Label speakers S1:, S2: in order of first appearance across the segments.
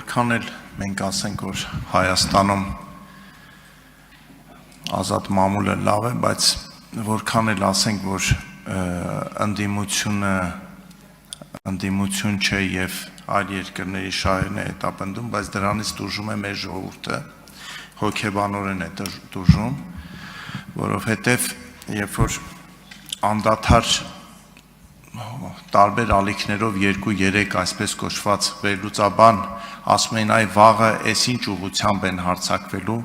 S1: Որքան էլ մենք ասենք, որ Հայաստանում ազատ մամուլը լավ է, բայց որքան էլ ասենք, որ ընդդիմություն չէ եւ այլ երկրների շահերն է հետապնդում, բայց դրանից դժում է մեր ժողովուրդը, հոգեբանորեն է դժում, որովհետեւ երբ որ անդադար տարբեր ալիքներով 2-3 այսպես կոչված վերլուծաբան ասում են այ վաղը էս ինչ ուղղությամբ են հարձակվելու,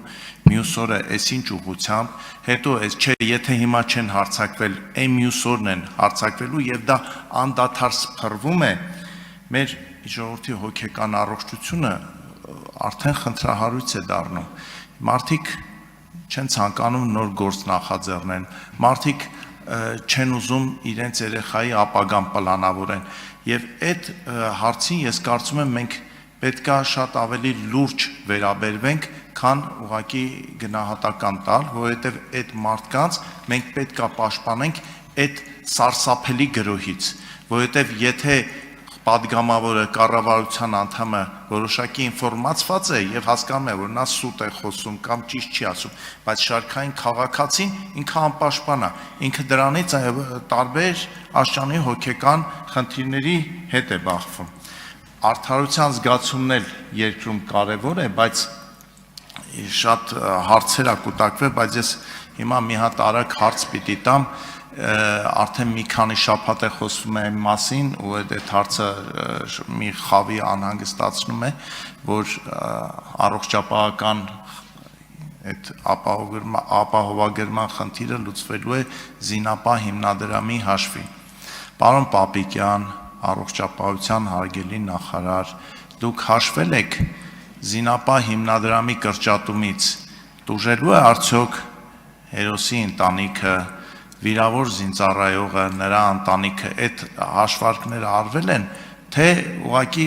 S1: մյուս օրը էս ինչ ուղղությամբ, հետո էս չէ, եթե հիմա չեն հարձակվել, այն մյուս օրն են հարձակվելու եւ դա անդադար սփռվում է, մեր ժողովրդի հոգեկան առողջությունը արդեն խնդրահարույց է դառնում։ Մարդիկ չեն ցանկանում նոր գործ նախաձեռնեն, մարդիկ չեն ուզում իրենց երեխայի ապագան պլանավորեն եւ այդ հարցին ես կարծում եմ մենք պետքա շատ ավելի լուրջ վերաբերվենք, քան ուղղակի գնահատական տալ, որովհետեւ այդ մարդկանց մենք պետքա պաշտպանենք այդ սարսափելի գրոհից, որովհետեւ եթե պատգամավորը կառավարության անդամը որոշակի ինֆորմացված է եւ հասկանում է, որ նա սուտ է խոսում կամ ճիշտ չի ասում, բայց շարքային քաղաքացին ինքը անպաշտպան է, ինքը դրանից տարբեր աշճանի հոգեկան խնդիրների հետ է բախվում։ Արդարության զգացումն էլ երկրում կարևոր է, բայց շատ հարցեր ա կուտակվել, բայց ես հիմա մի հատ արագ հարց պիտի տամ, արդեն մի քանի շաբաթ է խոսվում է այն մասին ու այդ հարցը մի խավի անհանգստացնում է, որ առողջապահական այդ ապահովագրման խնդիրը լուծվելու է Զինապահ հիմնադրամի հաշվին։ Պարոն Պապիկյան, առողջապահության հարգելի նախարար, դուք հաշվել եք Զինապահ հիմնադրամի կրճատումից տուժելու է արդյոք հերոսի ընտանիքը, վիրավոր զինծառայողը, նրա ընտանիքը, այդ հաշվարկները արվել են, թե ուղղակի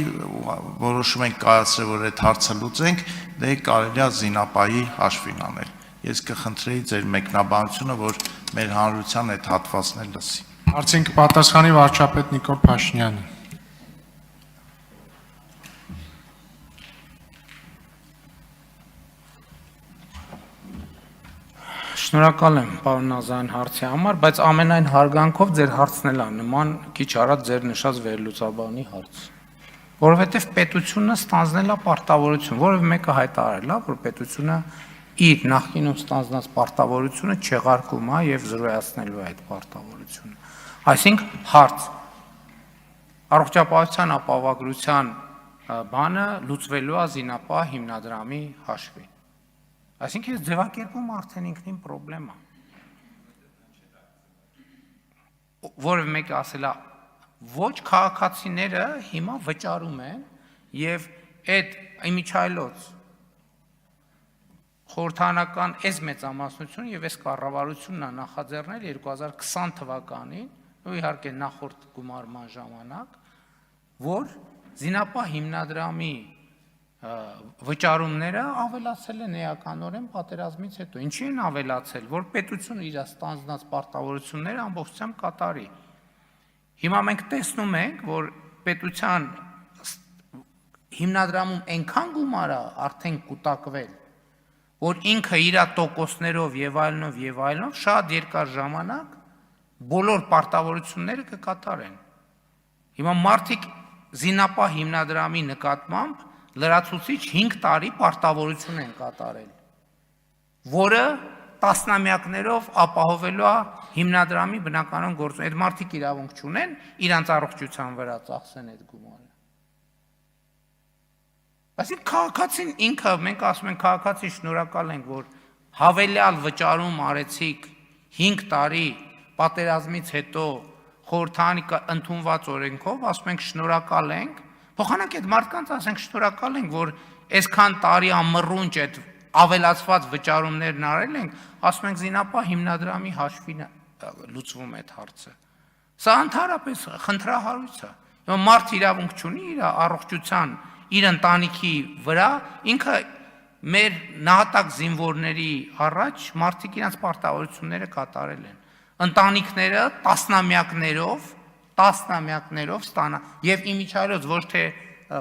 S1: որոշում ենք կայացրել, որ այդ հարցը լուծենք, դե կարելի է Զինապահի հաշվին անել։ Ես կխնդրեի ձեր մեկնաբանությունը, որ մեր հանրության այդ հատվածն էլ լսի։
S2: Հարցին կպատասխանի վարչապետ Նիկոլ Փաշինյանը։
S3: Շնորհակալ եմ պարոն Նազարյան հարցի համար, բայց ամենայն հարգանքով ձեր հարցն էլ է նման քիչ առաջ ձեր նշած վերլուծաբանի հարց։ Որովհետև պետությունը ստանձնել է պարտավորություն, որևէ մեկը հայտարարել է, որ պետությունը իր նախկինում ստանձնած պարտավորությունը չեղարկում է եւ զրոյացնելու է այդ պարտավորությունը։ Այսինքն հարց առողջապահության ապահովագրության բանը լուծվելու է Զինապահ հիմնադրամի հաշվին։ Այսինքն ես ձևակերպում արդեն ինքնին պրոբլեմա։ Որևէ մեկը ասել է, ոչ քաղաքացիները հիմա վճարում են եւ այդ իմիջայլոց խորհրդանական այս մեծամասնությունը եւ այս կառավարությունն է նախաձեռնել 2020 թվականին, ու իհարկե նախորդ գումարման ժամանակ, որ Զինապահ հիմնադրամի վճարումները ավելացել են էականորեն պատերազմից հետո։ Ինչի են ավելացել, որ պետությունը իր ստանձնած պարտավորությունները ամբողջությամբ կատարի։ Հիմա մենք տեսնում ենք, որ պետության հիմնադրամում այնքան գումար է արդեն կուտակվել, որ ինքը իր տոկոսներով եւ այլնով շատ երկար ժամանակ բոլոր պարտավորությունները կկատարեն։ Հիմա մարդիկ Զինապահ հիմնադրամի նկատմամբ լրացուցիչ 5 տարի պարտավորություն են կատարել, որը տասնամյակներով ապահովելու է հիմնադրամի բնականon գործում։ Այդ մարդիկ իրավունք չունեն իրանց առողջության վրա ծախսեն այդ գումարը։ Այսինքն քաղաքացին ինքը, մենք ասում ենք քաղաքացի շնորհակալ ենք, որ հավելյալ վճարում արեցիք 5 տարի պատերազմից հետո խորհրդանի ընդունված օրենքով, ասում ենք շնորհակալ ենք, փոխանակ այդ մարդկանց ասենք շնորհակալ ենք, որ այսքան տարի ամռունջ այդ ավելացված վճարումներն արել ենք, ասում ենք Զինապահ հիմնադրամի հաշվին լուծվում այդ հարցը։ Սա ընդհանրապես խնդրահարույց է։ Հիմա մարդ իրավունք չունի իր առողջության, իր ընտանիքի վրա, ինքը մեր նահատակ զինվորների առաջ մարդիկ իրենց պարտավորությունները կատարել են։ Ընտանիքները տասնամյակներով ստանա եւ իմիջայլոց ոչ թե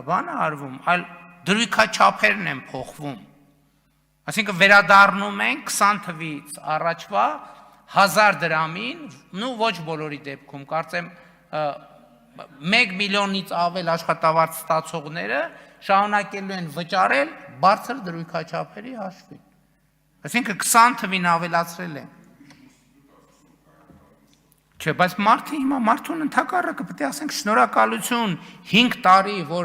S3: բան է արվում, այլ դրույքաչափերն են փոխվում։ Այսինքն վերադառնում են 20 թվից առաջվա 1000 դրամին, նու ոչ բոլորի դեպքում, կարծեմ 1 միլիոնից ավել աշխատավարձ ստացողները շարունակելու են վճարել բարձր դրույքաչափերի հաշվին։ Այսինքն 20 թվին ավելացրել են։ Չէ, բայց մարդուն ընդհակառակը պետք է ասենք շնորհակալություն 5 տարի, որ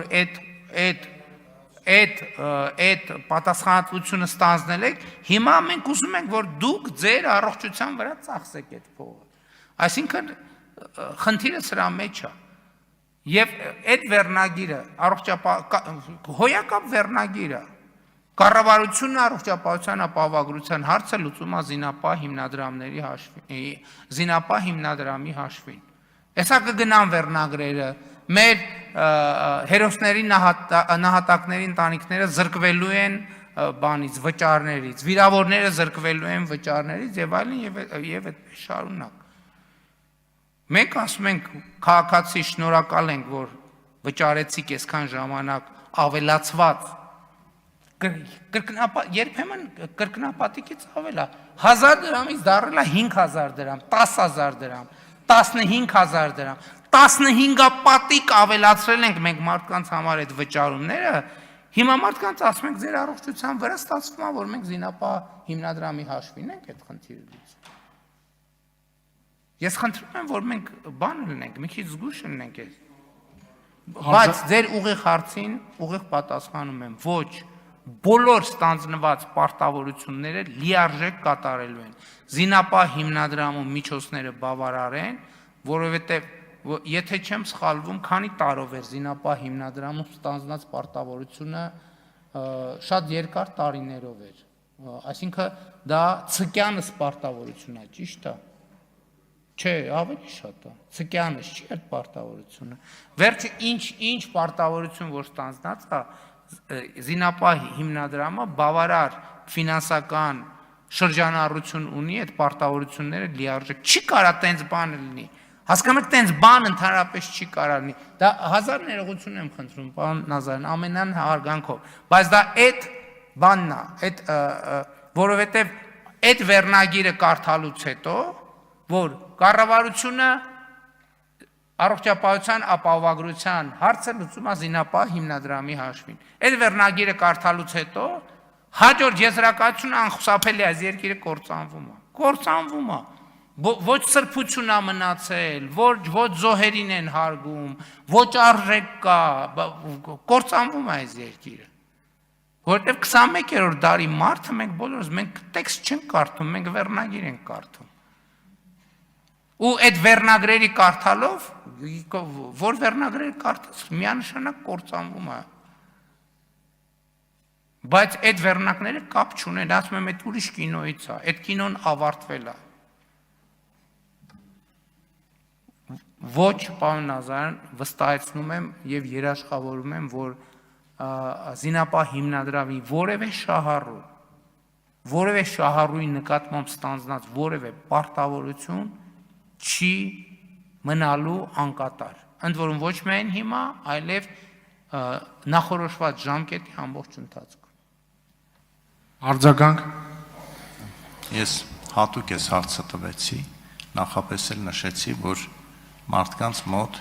S3: այդ պատասխանատվությունը ստանձնել եք, հիմա մենք ուզում ենք, որ դուք ձեր առողջության վրա ծախսեք այդ փողը։ Այսինքն խնդիրը սրա մեջ է։ Եվ այդ վերնագիրը, հոյակապ վերնագիրը, կառավարությունն առողջապահության ապահովագրության հարցը լուծում է զինապահ հիմնադրամի հաշվին։ Հեսա կգնան վերնագրերը, մեր հերոսների նահատակների ընտանիքները զրկվելու են բանից, վճարներից, վիրավորները զրկվելու են վճարներից եւ այլն եւ այդպես շարունակ։ Մենք ասում ենք քաղաքացի շնորհակալ ենք, որ վճարեցիք այսքան ժամանակ ավելացված երբեմն կրկնապատիկից ավել է 1000 դրամից դառել է 5000 դրամ, 10000 դրամ, 15000 դրամ, 15 պատիկ ավելացրել ենք մենք մարդկանց համար այդ վճարումները, հիմա մարդկանց ասում ենք ձեր առողջության վրա ստացվում է, որ մենք զինապահ հիմնադրամի հաշվին ենք այդ խնդիրը լուծում։ Ես խնդրում եմ, որ մենք բան լինենք, մի քիչ զգույշ լինենք այս։ Բայց ձեր ուղիղ հարցին ուղիղ պատասխանում եմ, ոչ բոլոր ստանձնված պարտավորությունները լիարժեք կատարելու են։ Զինապահ հիմնադրամում միջոցները բավարար են, որովհետև եթե չեմ սխալվում, քանի տարով էր զինապահ հիմնադրամում ստանձնած պարտավորությունը շատ երկար տարիներով էր։ Այսինքն դա ցկյանս պարտավորություն է, ճիշտ է։ Չէ, ավելի շատ է։ Ցկյանս չի այդ պարտավորությունը։ Վերջը ինչ պարտավորություն որ ստանձնած է, զինապահ հիմնադրամը բավարար ֆինանսական շրջանառություն ունի այդ պարտավորությունները լիարժեք։ Չի կարա տենց բան լինի։ Հասկանում եք, տենց բան ընդհանրապես չի կարա լինի։ Դա հազար ներողություն եմ խնդրում, պարոն Նազարյան, ամենան հարգանքով։ Բայց դա այդ բանն է, որովհետև այդ վերնագիրը կարդալուց հետո, որ կառավարությունը առողջապահության ապահովագրության հարցը լուծում է զինապահ հիմնադրամի հաշվին։ Այդ վերնագիրը կարդալուց հետո հաջորդ եզրակացությունը անխուսափելի է, այս երկիրը կործանվում է։ Ոչ սրբություն է մնացել, ոչ զոհերին են հարգում, ոչ արժեք կա, կործանվում է այս երկիրը։ Որտեւ 21-րդ դարի մարդը մենք բոլորս մենք տեքստ չենք կարդում, մենք վերնագիր ենք կարդում։ Ու այդ վերնագրերի կարդալով, որ վերնագրերը կարդաց, միանշանակ կործանվում է։ Բայց այդ վերնագրերը կապ չունեն, ասում եմ, այդ ուրիշ կինոից է, այդ կինոն ավարտվել է։ Ոչ, պարոն Նազարյան, վստահեցնում եմ եւ երաշխավորում եմ, որ զինապահ հիմնադրամի որևէ շահառուի նկատմամբ ստանձնած որևէ պարտավորություն չի մնալու անկատար։ Ընդ որում ոչ միայն հիմա, այլև նախորոշված ժամկետի ամբողջ ընթացքում։
S2: Արձագանք։
S1: Ես հատուկ ես հարցը տվեցի, նախապես էլ նշեցի, որ մարդկանց մոտ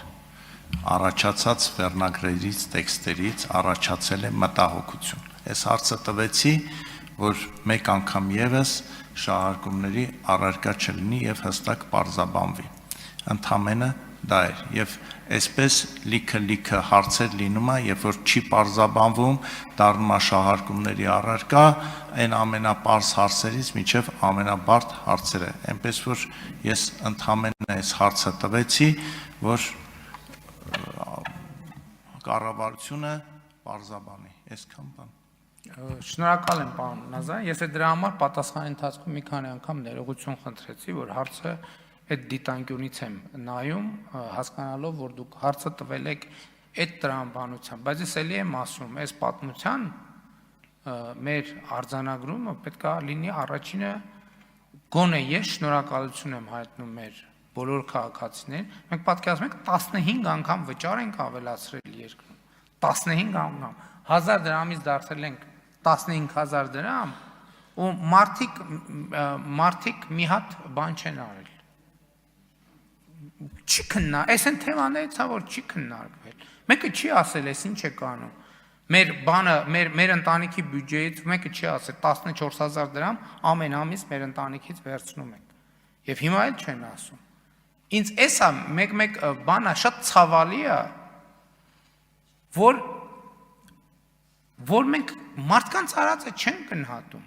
S1: առաջացած վերնագրերից, տեքստերից առաջացել է մտահոգություն։ Այս հարցը տվեցի, որ մեկ անգամ եւս շահարկումների առարկա չլինի եւ հստակ պարզաբանվի։ Ընդամենը դա էր եւ այսպես լիքը հարցեր լինում է, երբ որ չի պարզաբանվում, դառնում է շահարկումների առարկա, այն ամենապարզ հարցերից մինչեւ ամենաբարդ հարցերը։ Այնպես որ ես ընդամենը այս հարցը տվեցի, որ կառավարությունը պարզաբանի, այսքան բան։
S3: Շնորհակալ եմ, պարոն Նազարյան, ես դրա համար պատասխանի ընթացքում մի քանի անգամ ներողություն խնդրեցի, որ հարցը այդ դիտանկյունից եմ նայում, հասկանալով, որ դուք հարցը տվել եք այդ տրամաբանությամբ, բայց ես էլի եմ ասում, այս պատմության մեր արձանագրումը պետք է լինի առաջինը, գոնե ես շնորհակալություն եմ հայտնում մեր բոլոր քաղաքացիներին, մենք պատկերացնում ենք 15 անգամ վճար ենք ավելացրել երկրում, 15 անգամ 1000 դրամից դարձել ենք 15000 դրամ ու մարդիկ մի հատ բան չեն արել։ Չի քննա, այս են թեմաներից ա որ չի քննարկվել։ Մեկը չի ասել, այս ինչ է կանում։ Մեր բանը, մեր ընտանիքի բյուջեից մեկը չի ասել 14000 դրամ ամեն ամիս մեր ընտանիքից վերցնում ենք։ Եվ հիմա էլ չեն ասում։ Ինձ էսա մեկ բանա շատ ցավալի է, որ մենք մարդկանց արածը չեն գնահատում։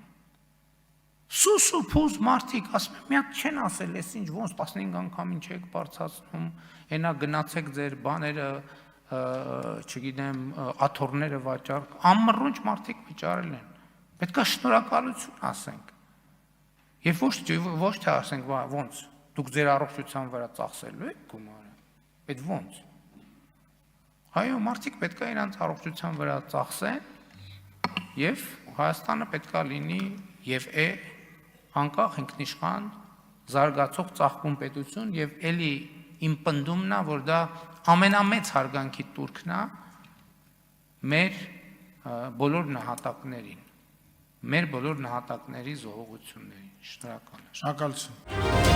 S3: Սուսու փուզ մարդիկ ասում են, մի հատ չեն ասել, այս ինչ ոնց 15 անգամ ինչ եք բարձրացնում, այնա գնացեք ձեր բաները, չգիտեմ, աթոռները վաճառ, ամռունչ մարդիկ վճարել են։ Պետք է շնորհակալություն ասենք։ Եվ ոչ թե ասենք, ոնց, դուք ձեր առողջության վրա ծախսելու եք գումարը, այդ ոնց։ Այո, մարդիկ պետք է իրանց առողջության վրա ծախսեն, եւ Հայաստանը պետք է լինի եւ է անկախ ինքնիշխան զարգացող ծաղկուն պետություն եւ էլի իմ պնդումն է, որ դա ամենամեծ հարգանքի տուրքն է մեր բոլոր նահատակներին, մեր բոլոր նահատակների զոհողություններին։ Շնորհակալ եմ։
S2: Շնորհակալություն։